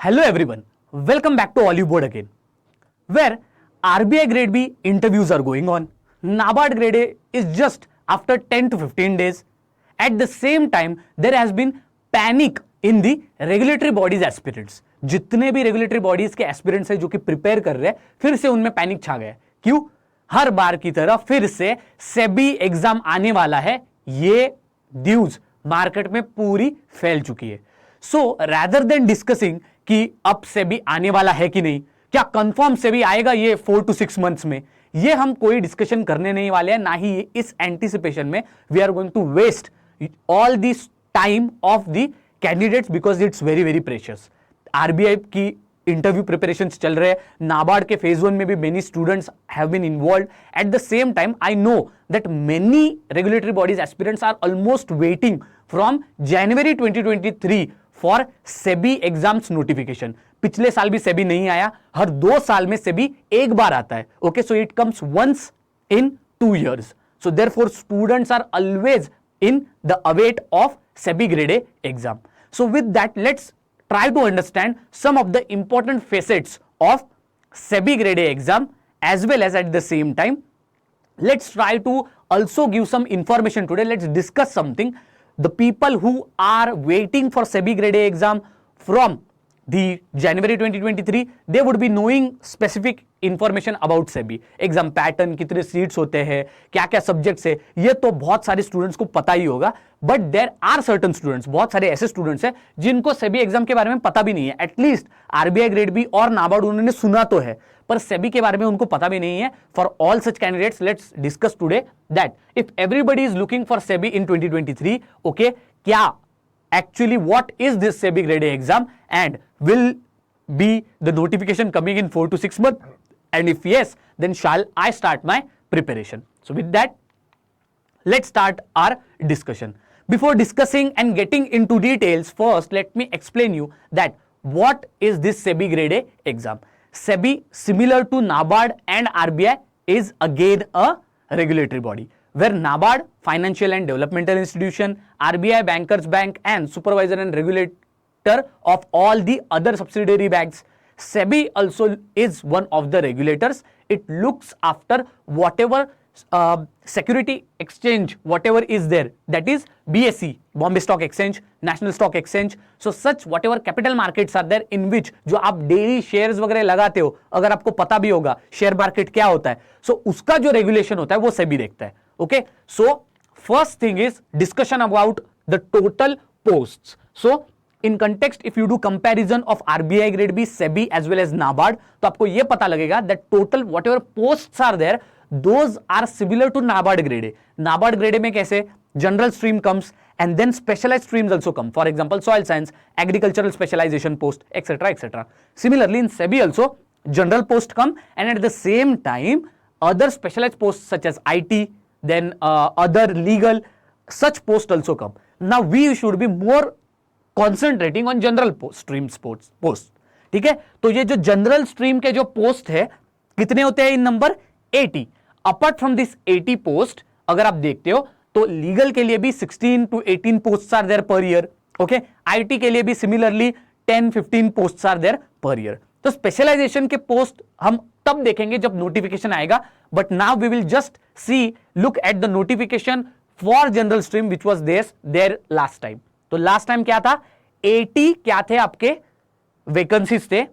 Hello everyone, welcome back to Hollywood again, where RBI Grade B interviews are going on. NABARD Grade A is just after 10 to 15 days. At the same time, there has been panic in the regulatory bodies aspirants. जितने भी regulatory bodies के aspirants हैं जो कि prepare कर रहे हैं, फिर से उनमें panic छा गया। क्यों? हर बार की तरह फिर से सेबी एग्जाम आने वाला है, ये न्यूज मार्केट में पूरी फैल चुकी है। सो रैदर देन डिस्कसिंग कि अब सेबी आने वाला है कि नहीं, क्या कंफर्म सेबी आएगा ये 4 to 6 मंथ्स में, ये हम कोई डिस्कशन करने नहीं वाले हैं, ना ही इस एंटीसिपेशन में we are going to waste all this time of the candidates because it's very very precious. RBI की इंटरव्यू प्रिपरेशंस चल रहे हैं, नाबार्ड के फेज 1 में भी many students have been involved. At the same time I know that many regulatory bodies aspirants are almost waiting from January 2023 for SEBI exams notification. पिछले साल भी सेबी नहीं आया, हर 2 साल में सेबी एक बार आता है। Okay, so it comes once in 2 years, so therefore students are always in the await of SEBI grade A exam. So with that, let's try to understand some of the important facets of SEBI grade A exam, as well as at the same time let's try to also give some information today. Let's discuss something. The people who are waiting for SEBI grade A exam from the January 2023, they would be knowing specific information about SEBI exam pattern, कितने seats होते हैं, क्या क्या subjects है, ये तो बहुत सारे स्टूडेंट्स को पता ही होगा। But there are certain students, बहुत सारे ऐसे स्टूडेंट्स हैं जिनको सेबी एग्जाम के बारे में पता भी नहीं है। एटलीस्ट आरबीआई ग्रेड बी और नाबार्ड उन्होंने सुना तो है, पर सेबी के बारे में उनको पता भी नहीं है। For all such candidates, let's discuss today that if everybody is looking for SEBI in 2023, okay, क्या actually what is this SEBI grade A exam and will be the notification coming in 4 to 6 months, and if yes, then shall I start my preparation? So with that, let's start our discussion. Before discussing and getting into details, first let me explain you that what is this SEBI grade A exam. SEBI, similar to NABARD and RBI, is again a regulatory body, where NABARD, financial and developmental institution, RBI, bankers bank, and supervisor and regulator of all the other subsidiary banks. SEBI also is one of the regulators. It looks after whatever security exchange, whatever is there, that is BSE, Bombay Stock Exchange, National Stock Exchange. So such whatever capital markets are there in which जो आप daily shares वगैरह लगाते हो, अगर आपको पता भी होगा शेयर मार्केट क्या होता है, सो उसका जो रेगुलेशन होता है वो सेबी देखता है। Okay, so first thing is discussion about the total posts. So in context, if you do comparison of RBI grade B, SEBI as well as NABARD, तो आपको ये पता लगेगा that total whatever posts are there, those are similar to NABARD grade A. NABARD grade A में कैसे general stream comes and then specialized streams also come. For example, soil science, agricultural specialization post, etc., etc. Similarly, in SEBI also general post come, and at the same time other specialized posts such as IT, then other legal, such posts also come. Now we should be more concentrating on general stream post. ठीक है, तो ये जो general stream के जो post है कितने होते हैं in number 80। Apart from this 80 post अगर आप देखते हो तो लीगल के लिए भी 16 to 18 post are there per year. Okay, IT के लिए भी similarly 10-15 post are there per year. तो स्पेशलाइजेशन के पोस्ट हम तब देखेंगे जब नोटिफिकेशन आएगा, but now we will just see look at the notification for general stream which was there last time. तो लास्ट टाइम क्या था, 80 क्या थे आपके वैकेंसीज थे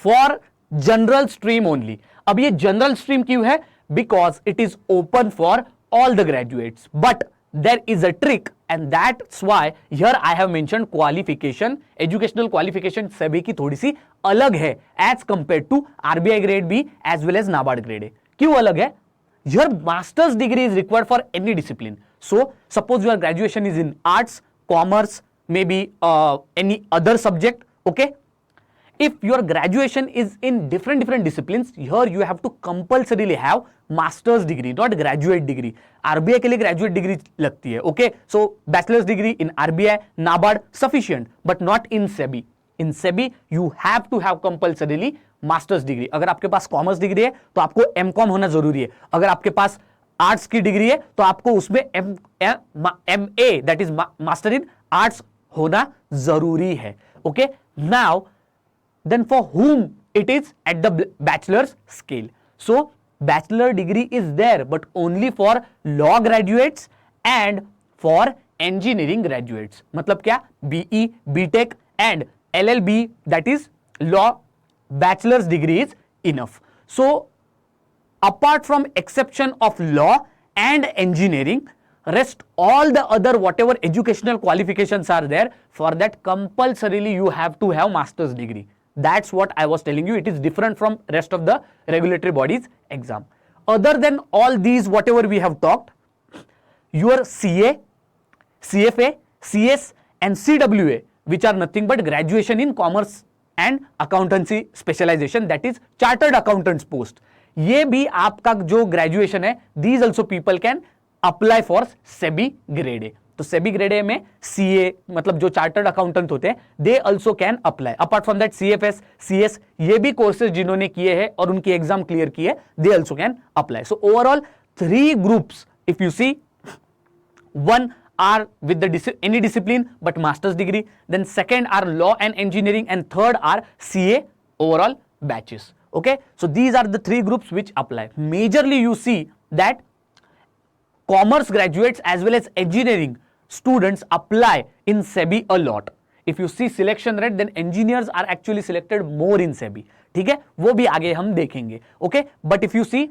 फॉर जनरल स्ट्रीम ओनली। अब ये जनरल स्ट्रीम क्यों है, because it is open for all the graduates, but there is a trick, and that's why here I have mentioned qualification, educational qualification सभी की थोड़ी सी अलग है as compared to RBI grade B as well as NABARD grade A। क्यों अलग है? Your master's degree is required for any discipline. So suppose your graduation is in arts, commerce, maybe any other subject, okay? If your graduation is in different disciplines, here you have to compulsorily have master's degree, not graduate degree. RBI के लिए graduate degree लगती है, okay? So bachelor's degree in RBI, NABARD sufficient, but not in SEBI. In SEBI you have to have compulsorily master's degree. अगर आपके पास commerce degree है तो आपको M.Com होना जरूरी है। अगर आपके पास आर्ट्स की डिग्री है तो आपको उसमें MA, that is master in arts होना जरूरी है। Okay, now then for whom it is at the bachelor's scale. So bachelor degree is there, but only for law graduates and for engineering graduates. मतलब क्या? BE, BTech and LLB, that is law bachelor's degree is enough. So apart from exception of law and engineering, rest all the other whatever educational qualifications are there, for that compulsorily you have to have master's degree. That's what I was telling you. It is different from rest of the regulatory bodies exam. Other than all these whatever we have talked, your CA, CFA, CS and CWA, which are nothing but graduation in commerce and accountancy specialization, that is chartered accountants post. ये भी आपका जो graduation है, these also people can apply for SEBI grade A. तो SEBI grade A में CA मतलब जो chartered accountant होते हैं, they also can apply. Apart from that CFS, CS, ये भी कोर्सेज जिन्होंने किए हैं और उनकी एग्जाम क्लियर की है, they also can apply. So overall 3 groups if you see, one are with the any discipline but master's degree, then second are law and engineering, and third are CA overall batches. Okay, so these are the 3 groups which apply. Majorly you see that commerce graduates as well as engineering students apply in SEBI a lot. If you see selection rate, then engineers are actually selected more in SEBI. ठीक है, वो भी आगे हम देखेंगे. Okay, but if you see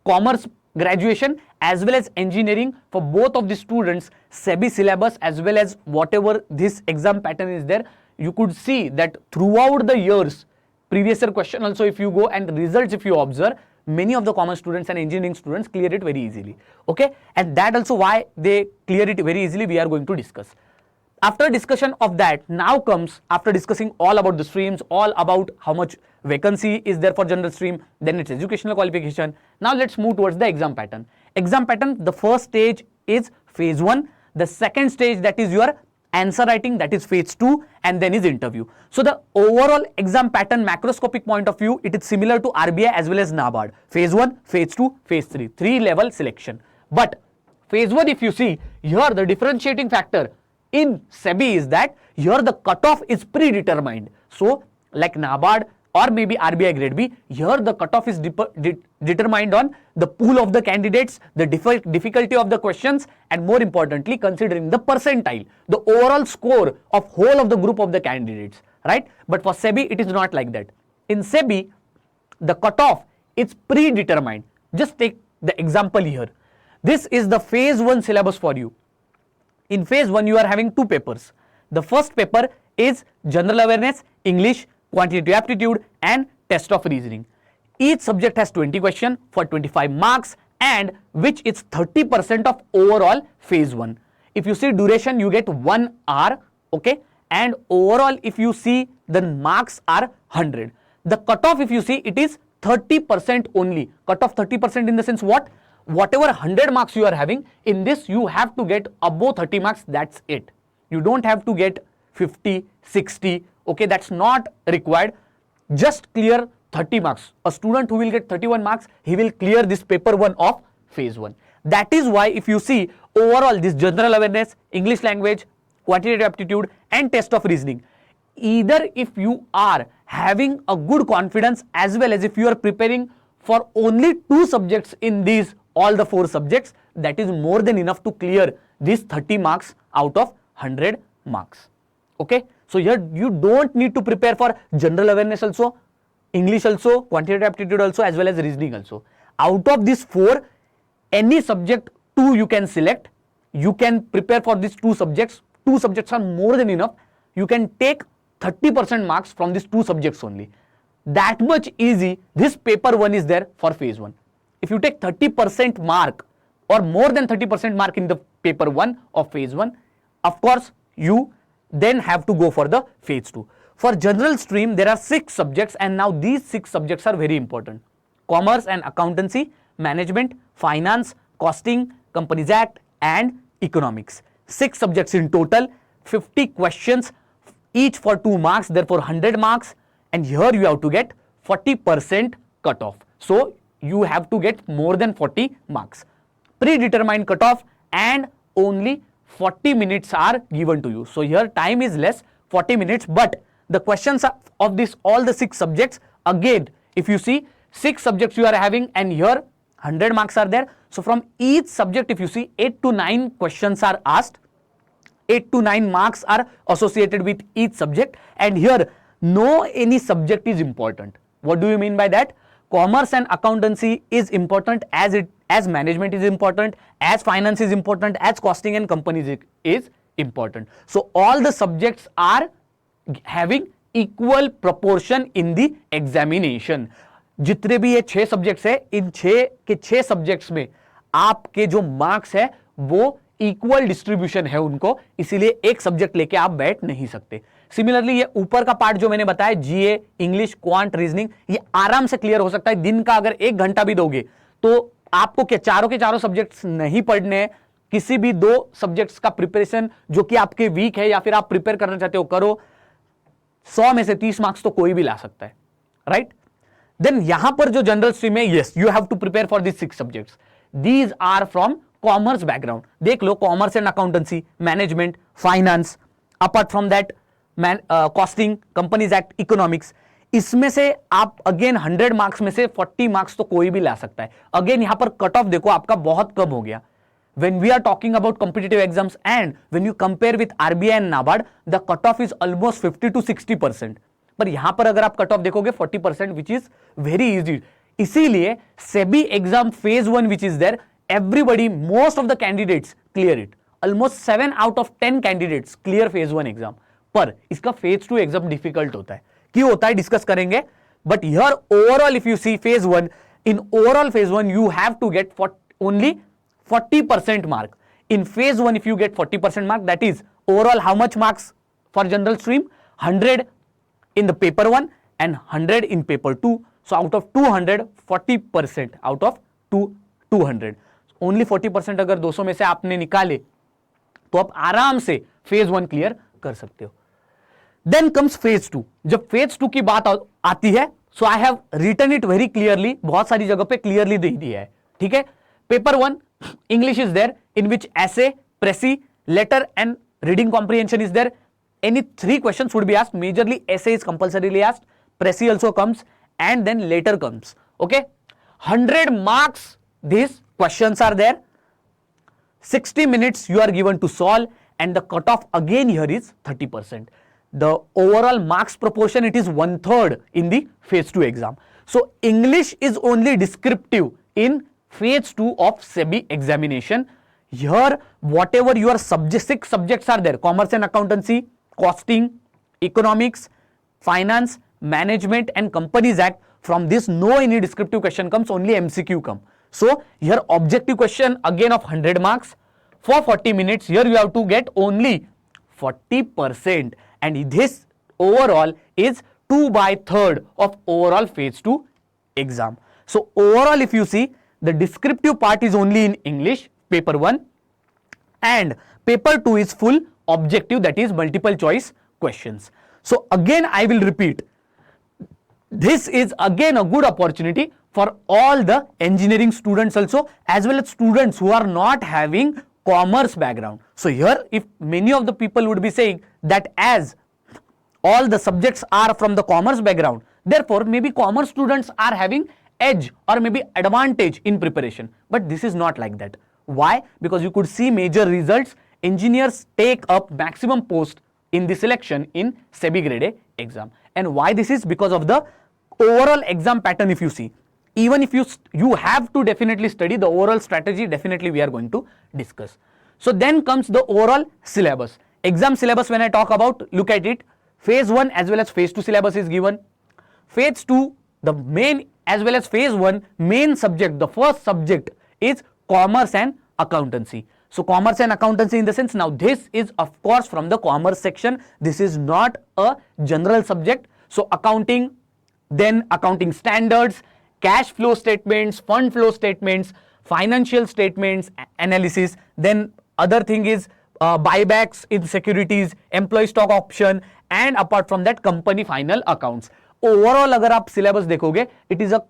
commerce graduation as well as engineering, for both of the students, SEBI syllabus as well as whatever this exam pattern is there, you could see that throughout the years, previous year question also if you go and results if you observe, many of the commerce students and engineering students clear it very easily. Okay, and that also why they clear it very easily we are going to discuss. After discussion of that, now comes, after discussing all about the streams, all about how much vacancy is there for general stream, then its educational qualification. Now let's move towards the exam pattern. Exam pattern, the first stage is phase 1, the second stage that is your answer writing, that is phase 2, and then is interview. So the overall exam pattern macroscopic point of view, it is similar to RBI as well as NABARD. Phase 1, phase 2, phase 3, 3 level selection. But phase 1 if you see, here the differentiating factor in SEBI is that here the cutoff is predetermined. So like NABARD or maybe RBI grade B, here the cutoff is determined on the pool of the candidates, the difficulty of the questions, and more importantly considering the percentile, the overall score of whole of the group of the candidates, right? But for SEBI it is not like that. In SEBI the cutoff is predetermined. Just take the example here. This is the phase 1 syllabus for you. In phase 1 you are having 2 papers. The first paper is general awareness, English, quantitative aptitude and test of reasoning. Each subject has 20 questions for 25 marks, and which is 30% of overall phase 1. If you see duration, you get 1 hour, okay, and overall if you see the marks are 100. The cutoff if you see, it is 30% only. Cutoff 30% in the sense what? Whatever 100 marks you are having, in this you have to get above 30 marks, that's it. You don't have to get 50, 60, okay, that's not required. Just clear 30 marks. A student who will get 31 marks, he will clear this paper 1 of phase 1. That is why if you see overall this general awareness, English language, quantitative aptitude and test of reasoning, either if you are having a good confidence as well as if you are preparing for only 2 subjects in these all the 4 subjects, that is more than enough to clear these 30 marks out of 100 marks. Okay, so here you don't need to prepare for general awareness also, English also, quantitative aptitude also, as well as reasoning also. Out of these 4, any subject 2 you can select. You can prepare for these 2 subjects. 2 subjects are more than enough. You can take 30% marks from these 2 subjects only. That much easy this paper 1 is there for phase 1. If you take 30% mark or more than 30% mark in the paper 1 of phase 1, of course you then have to go for the phase 2. For general stream there are 6 subjects, and now these 6 subjects are very important. Commerce and accountancy, management, finance, costing, Companies Act and economics. 6 subjects in total, 50 questions each for 2 marks, therefore 100 marks, and here you have to get 40% cutoff. So you have to get more than 40 marks. Predetermined cutoff, and only 40 minutes are given to you. So here time is less, 40 minutes, but the questions of this all the 6 subjects, again if you see 6 subjects you are having and here 100 marks are there. So from each subject if you see 8 to 9 questions are asked, 8 to 9 marks are associated with each subject, and here no any subject is important. What do you mean by that? Commerce and accountancy is important as management is important, as finance is important, as costing and companies is important. So all the subjects are having equal proportion in the examination. जितने भी ये 6 subjects है, इन 6 के 6 subjects में आपके जो marks है वो इक्वल डिस्ट्रीब्यूशन है उनको, इसीलिए एक सब्जेक्ट लेके आप बैठ नहीं सकते. सिमिलरली ये ऊपर का पार्ट जो मैंने बताया, जीए, इंग्लिश, क्वांट, रीजनिंग, ये आराम से क्लियर हो सकता है. दिन का अगर 1 घंटा भी दोगे तो आपको क्या चारों के चारों सब्जेक्ट्स नहीं पढ़ने हैं. किसी भी 2 सब्जेक्ट्स का प्रिपरेशन जो कि आपके वीक है या फिर आप प्रिपेयर करना चाहते हो करो, 100 में से 30 मार्क्स तो कोई भी ला सकता है, राइट. देन यहां पर जो जनरल स्ट्रीम है, yes you have to prepare for this 6 subjects. These are from commerce background. देख लो, commerce and accountancy, management, finance, apart from that costing, companies act, economics. इसमें से आप अगेन 100 मार्क्स में से 40 मार्क्स तो कोई भी ला सकता है. अगेन यहां पर कट ऑफ देखो आपका बहुत कम हो गया. When we are talking about competitive exams and when you compare with RBI and NABARD, the cutoff is almost 50 to 60%. पर यहां पर अगर आप कट ऑफ देखोगे 40%, which is very easy. इसीलिए SEBI exam phase 1 which is there, everybody, most of the candidates clear it. Almost 7 out of 10 candidates clear phase 1 exam. पर इसका phase 2 exam difficult होता है. क्यों होता है डिस्कस करेंगे. But here overall if you see phase 1, in overall phase 1 you have to get only 40% mark. In phase 1 if you get 40% mark, that is overall how much marks for general stream? 100 in the paper 1 and 100 in paper 2. So out of 200, 40% out of 200. Only 40% अगर 200 में से आपने निकाले तो आप आराम से phase 1 clear कर सकते हो. Then comes phase 2. जब phase 2 की बात आती है, so I have written it very clearly, बहुत सारी जगह पे clearly दे दिया है, ठीक है. Paper 1, English is there, in which essay, précis, letter and reading comprehension is there. Any 3 questions would be asked. Majorly essay is compulsorily asked, précis also comes, and then later comes. Okay, 100 marks these questions are there. 60 minutes you are given to solve, and the cutoff again here is 30%. The overall marks proportion, it is 1/3 in the phase 2 exam. So English is only descriptive in phase 2 of SEBI examination. Here whatever your 6 subjects are there, commerce and accountancy, costing, economics, finance, management and companies act, from this no any descriptive question comes, only MCQ come. So here objective question again of 100 marks for 40 minutes. Here you have to get only 40%, and this overall is 2/3 of overall phase 2 exam. So overall if you see, the descriptive part is only in English, paper 1, and paper 2 is full objective, that is multiple choice questions. So again I will repeat, this is again a good opportunity for all the engineering students also, as well as students who are not having commerce background. So here if many of the people would be saying that as all the subjects are from the commerce background, therefore maybe commerce students are having edge or maybe advantage in preparation, but this is not like that. Why? Because you could see major results, engineers take up maximum post in the selection in SEBI grade A exam. And why this is? Because of the overall exam pattern. If you see, even if you have to definitely study the overall strategy, definitely we are going to discuss. So then comes the overall syllabus. Exam syllabus, when I talk about, look at it. Phase 1 as well as phase 2 syllabus is given. Phase 2, the main as well as phase 1 main subject, the first subject is commerce and accountancy. So commerce and accountancy in the sense, now this is of course from the commerce section, this is not a general subject. So accounting, then accounting standards, cash flow statements, fund flow statements, financial statements analysis, then other thing is buybacks in securities, employee stock option, and apart from that company final accounts. Overall अगर आप syllabus देखोगे, it is a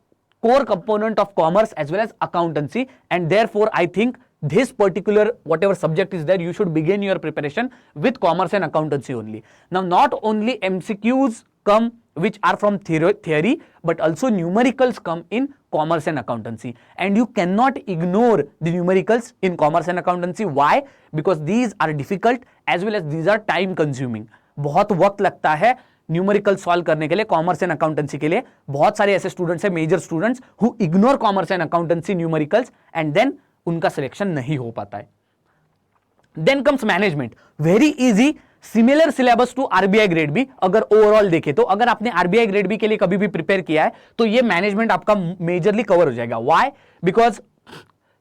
core component of commerce as well as accountancy, and therefore I think this particular whatever subject is there, you should begin your preparation with commerce and accountancy only. Now not only MCQs come which are from theory, but also numericals come in commerce and accountancy, and you cannot ignore the numericals in commerce and accountancy. Why? Because these are difficult as well as these are time consuming. बहुत वक्त लगता है numerical solve करने के लिए commerce and accountancy के लिए. बहुत सारे ऐसे स्टूडेंट्स हैं, major students, who ignore commerce and accountancy numericals and then उनका सिलेक्शन नहीं हो पाता है. Then comes management, very easy, similar syllabus to RBI grade B. अगर ओवरऑल देखें तो अगर आपने आरबीआई ग्रेड बी के लिए कभी भी प्रिपेयर किया है तो ये मैनेजमेंट आपका मेजरली कवर हो जाएगा. Why? Because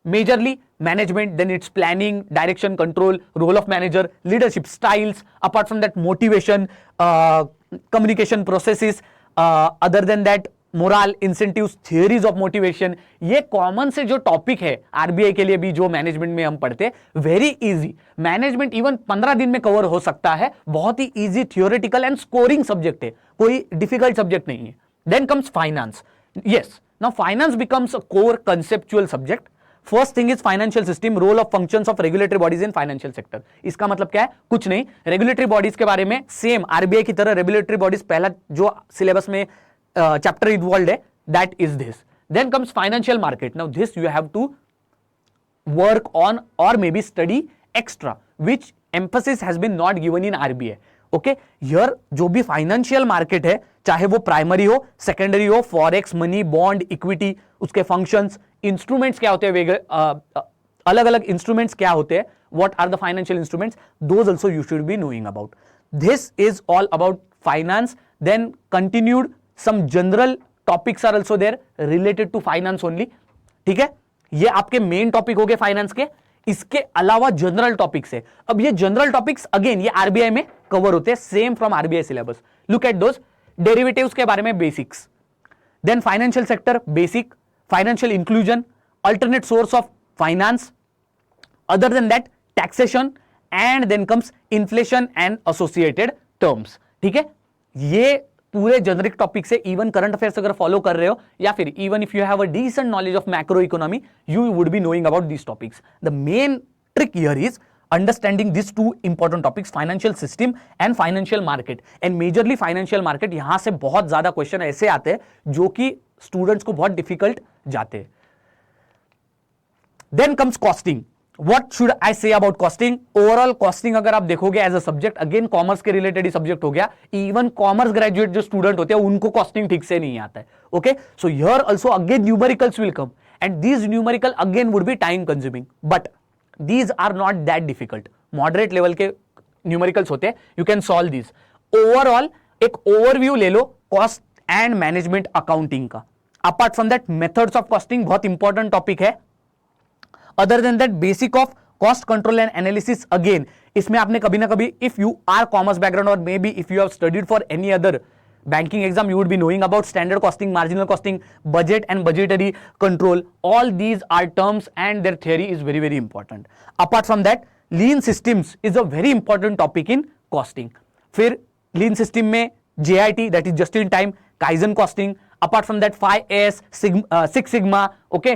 majorly management, then it's planning, direction, control, role of manager, leadership styles, apart from that motivation, communication processes, other than that moral, incentives, theories of motivation. ये common से जो topic है RBI के लिए भी जो management में हम पढ़ते हैं, वेरी इजी. मैनेजमेंट इवन 15 दिन में कवर हो सकता है. बहुत ही easy theoretical and scoring subject है, कोई डिफिकल्ट सब्जेक्ट नहीं है. Then comes finance. Yes, now finance becomes a core conceptual subject. First thing is financial system, role of functions of regulatory bodies in financial sector. इसका मतलब क्या है? कुछ नहीं, रेगुलेटरी बॉडीज के बारे में सेम आरबीआई की तरह रेगुलेटरी बॉडीज पहला जो सिलेबस में chapter involved है, that is this. Then comes financial market. Now this you have to work on or maybe study extra, which emphasis has been not given in RBI. Okay, here जो भी financial market है, चाहे वो primary हो, secondary हो, forex, money, bond, equity, उसके functions, instruments क्या होते हैं, अलग अलग इंस्ट्रूमेंट्स क्या होते हैं, what are the financial instruments, those also you should be knowing about. This is all about finance. Then continued some general topics are also there related to finance only. ठीक है, ये आपके मेन टॉपिक हो गए finance के. इसके अलावा general topics है. अब ये जनरल टॉपिक्स अगेन ये आरबीआई में कवर होते हैं, same from RBI syllabus. Look at those. Derivatives के बारे में basics, then financial sector basic, financial inclusion, alternate source of finance, other than that taxation, and then comes inflation and associated terms. ठीक है, ये पूरे generic topic से even current affairs अगर follow कर रहे हो या फिर even if you have a decent knowledge of macro economy, you would be knowing about these topics. The main trick here is understanding this two important topics, financial system and financial market. And majorly financial market, यहां से बहुत ज्यादा question ऐसे आते हैं जो कि students को बहुत डिफिकल्ट जाते हैं. Then comes costing. What should I say about costing? Overall costing अगर आप देखोगे as a subject, again commerce के रिलेटेड ही सब्जेक्ट हो गया. इवन कॉमर्स ग्रेजुएट जो स्टूडेंट होते हैं उनको कॉस्टिंग ठीक से नहीं आता है. Okay, so here also again numericals will come and these numerical again would be time consuming, but these are not that difficult. Moderate level के न्यूमेरिकल्स होते हैं, you can solve these. Overall एक overview ले लो cost and management accounting का. Apart from that methods of costing बहुत important topic है. Other than that, basic of cost control and analysis, again इसमें आपने कभी ना कभी, if you are commerce background or maybe if you have studied for any other banking exam, you would be knowing about standard costing, marginal costing, budget and budgetary control. All these are terms and their theory is very very important. Apart from that, lean systems is a very important topic in costing. फिर lean system में JIT, that is just in time, Kaizen costing. Apart from that, 5S, Six Sigma, okay.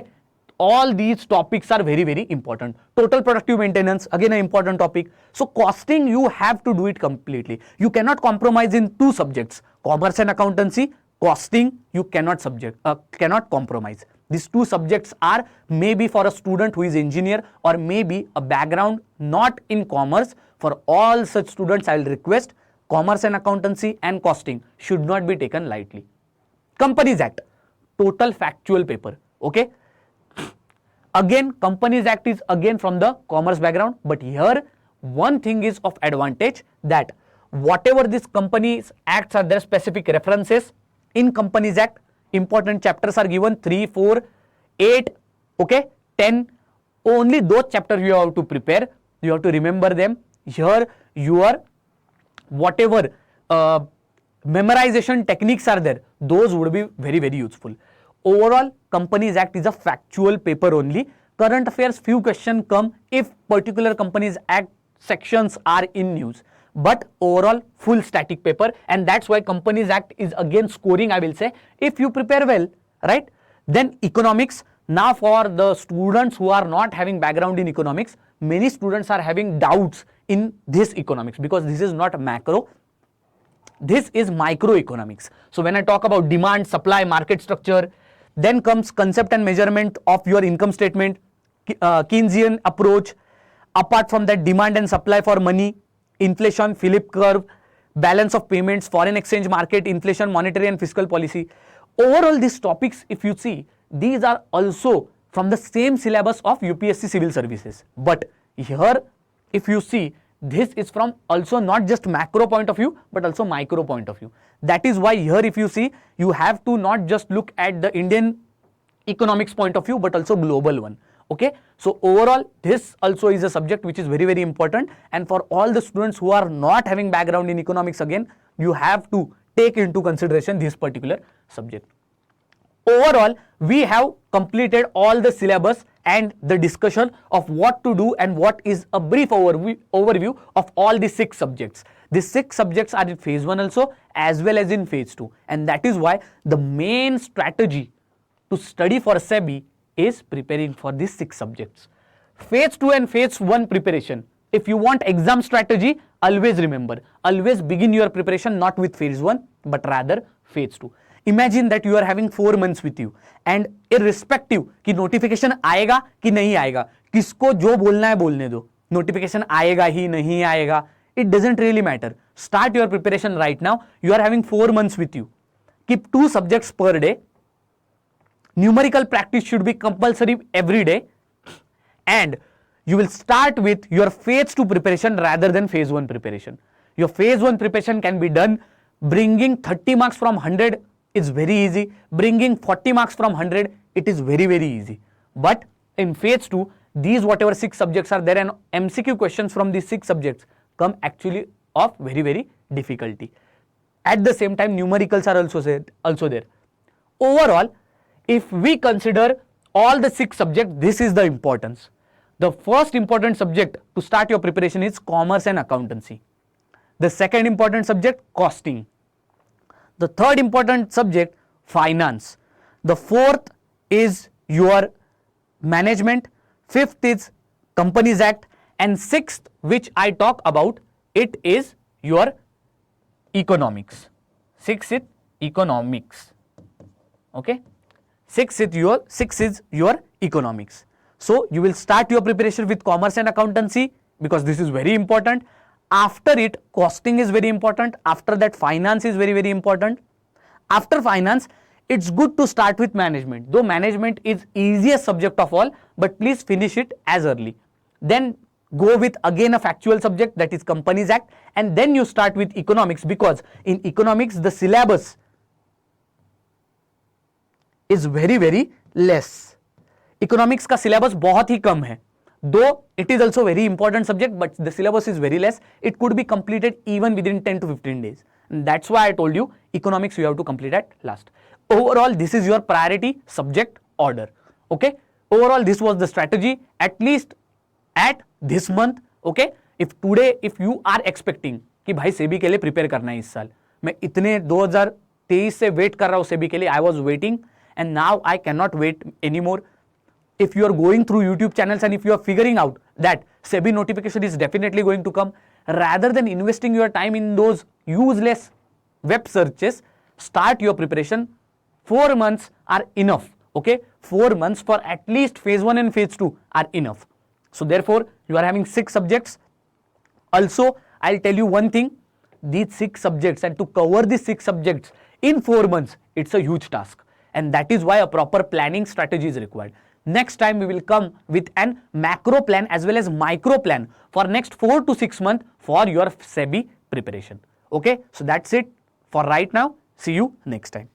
All these topics are very very important. Total productive maintenance, again an important topic. So costing, you have to do it completely. You cannot compromise in two subjects, commerce and accountancy. Costing you cannot compromise. These two subjects are maybe for a student who is engineer or maybe a background not in commerce. For all such students, I will request commerce and accountancy and costing should not be taken lightly. Companies Act, total factual paper, okay. Again, Companies Act is again from the commerce background, but here one thing is of advantage, that whatever these Companies Acts are, there specific references in Companies Act. Important chapters are given 3, 4, 8, okay, 10. Only those chapters you have to prepare. You have to remember them. Here your whatever memorization techniques are there, those would be very very useful. Overall, Companies Act is a factual paper only. Current affairs, few questions come if particular Companies Act sections are in news. But overall, full static paper, and that's why Companies Act is again scoring, I will say, if you prepare well, right? Then economics, Now for the students who are not having background in economics, many students are having doubts in this economics because this is not macro, this is microeconomics. So when I talk about demand, supply, market structure, then comes concept and measurement of your income statement, Keynesian approach. Apart from that, demand and supply for money, inflation, Philip curve, balance of payments, foreign exchange market, inflation, monetary and fiscal policy. Overall, these topics, if you see, these are also from the same syllabus of UPSC civil services. But here, if you see, this is from also not just macro point of view, but also micro point of view. That is why here, if you see, you have to not just look at the Indian economics point of view, but also global one. Okay, so overall, this also is a subject which is very, very important. And for all the students who are not having background in economics, again, you have to take into consideration this particular subject. Overall, we have completed all the syllabus and the discussion of what to do and what is a brief overview of all the 6 subjects. These 6 subjects are in phase 1 also as well as in phase 2. And that is why the main strategy to study for SEBI is preparing for these 6 subjects. Phase 2 and phase 1 preparation. If you want exam strategy, always remember, always begin your preparation not with phase 1 but rather phase 2. Imagine that you are having 4 months with you and irrespective कि notification आएगा कि नहीं आएगा, किसको जो बोलना है बोलने दो, notification आएगा ही नहीं आएगा, it doesn't really matter. Start your preparation right now. You are having 4 months with you. Keep 2 subjects per day. Numerical practice should be compulsory every day, and you will start with your phase 2 preparation rather than phase 1 preparation. Your phase 1 preparation can be done. Bringing 30 marks from 100 is very easy. Bringing 40 marks from 100, it is very, very easy. But in phase 2, these whatever 6 subjects are there and MCQ questions from these 6 subjects come actually of very, very difficulty. At the same time, numericals are also there. Overall, if we consider all the 6 subjects, this is the importance. The first important subject to start your preparation is commerce and accountancy. The second important subject, costing. The third important subject, finance. The fourth is your management. Fifth is Companies Act. And sixth, which I talk about, it is your economics. Sixth is economics. Okay. Sixth is your economics. So you will start your preparation with commerce and accountancy because this is very important. After it, costing is very important. After that, finance is very, very important. After finance, it's good to start with management. Though management is easiest subject of all, but please finish it as early. Then go with again a factual subject, that is Companies Act, and then you start with economics, because in economics the syllabus is very, very less. Economics का syllabus बहुत ही कम है. Though it is also very important subject, but the syllabus is very less. It could be completed even within 10 to 15 days. And that's why I told you economics you have to complete at last. Overall, this is your priority subject order. Okay. Overall, this was the strategy at least at this month. Okay. If today, if you are expecting कि भाई सेबी के लिए prepare करना है इस साल, मैं इतने 2023 से वेट कर रहा हूँ सेबी के लिए, I was waiting and now I cannot wait anymore. If you are going through YouTube channels and if you are figuring out that SEBI notification is definitely going to come, rather than investing your time in those useless web searches, start your preparation. 4 months are enough. Okay, 4 months for at least phase 1 and phase 2 are enough. So therefore, you are having 6 subjects. Also, I'll tell you one thing, these 6 subjects, and to cover these 6 subjects in 4 months, it's a huge task. And that is why a proper planning strategy is required. Next time we will come with an macro plan as well as micro plan for next 4 to 6 months for your SEBI preparation. Okay, so that's it for right now. See you next time.